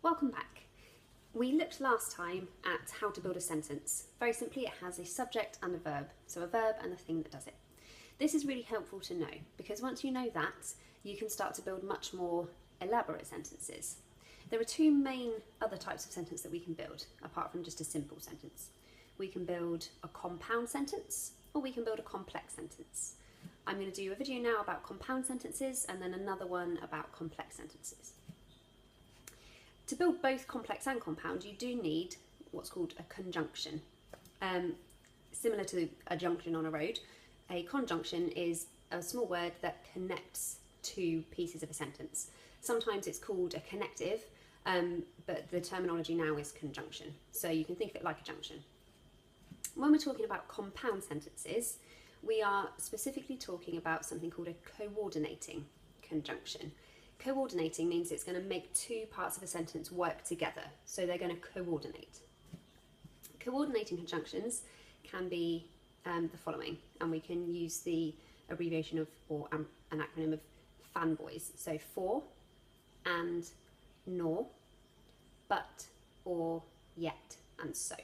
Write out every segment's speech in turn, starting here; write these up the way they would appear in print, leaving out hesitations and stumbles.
Welcome back. We looked last time at how to build a sentence. Very simply, it has a subject and a verb, so a verb and the thing that does it. This is really helpful to know because once you know that, you can start to build much more elaborate sentences. There are two main other types of sentence that we can build, apart from just a simple sentence. We can build a compound sentence, or we can build a complex sentence. I'm going to do a video now about compound sentences and then another one about complex sentences. To build both complex and compound, you do need what's called a conjunction. Similar to a junction on a road, a conjunction is a small word that connects two pieces of a sentence. Sometimes it's called a connective, but the terminology now is conjunction. So you can think of it like a junction. When we're talking about compound sentences, we are specifically talking about something called a coordinating conjunction. Coordinating means it's going to make two parts of a sentence work together, so they're going to coordinate. Coordinating conjunctions can be the following, and we can use the abbreviation of, or an acronym of fanboys. So for, and, nor, but, or, yet, and so.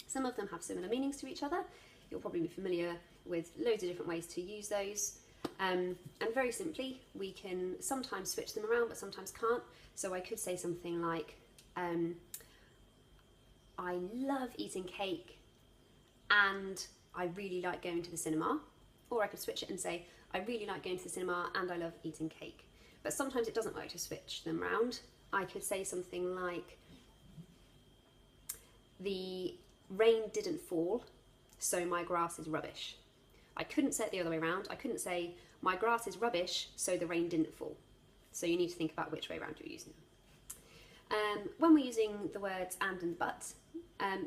Some of them have similar meanings to each other. You'll probably be familiar with loads of different ways to use those. And very simply, we can sometimes switch them around, but sometimes can't. So I could say something like, I love eating cake and I really like going to the cinema. Or I could switch it and say, I really like going to the cinema and I love eating cake. But sometimes it doesn't work to switch them around. I could say something like, the rain didn't fall, so my grass is rubbish. I couldn't say it the other way around. I couldn't say, my grass is rubbish, so the rain didn't fall. So you need to think about which way around you're using them. When we're using the words and but,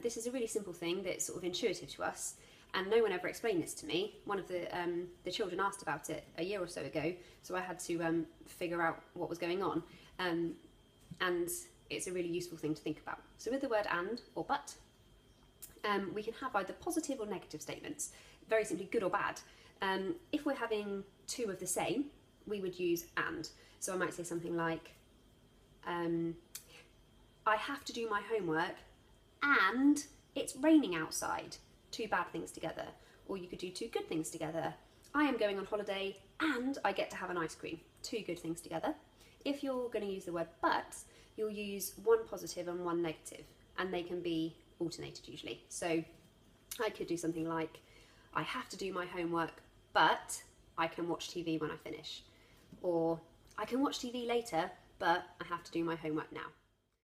this is a really simple thing that's sort of intuitive to us, and no one ever explained this to me. One of the children asked about it a year or so ago, so I had to figure out what was going on. And it's a really useful thing to think about. So with the word and or but, we can have either positive or negative statements, very simply good or bad. If we're having two of the same, we would use and. So I might say something like, I have to do my homework and it's raining outside. Two bad things together. Or you could do two good things together. I am going on holiday and I get to have an ice cream. Two good things together. If you're going to use the word but, you'll use one positive and one negative, and they can be alternated usually. So I could do something like, I have to do my homework, but I can watch TV when I finish. Or I can watch TV later, but I have to do my homework now.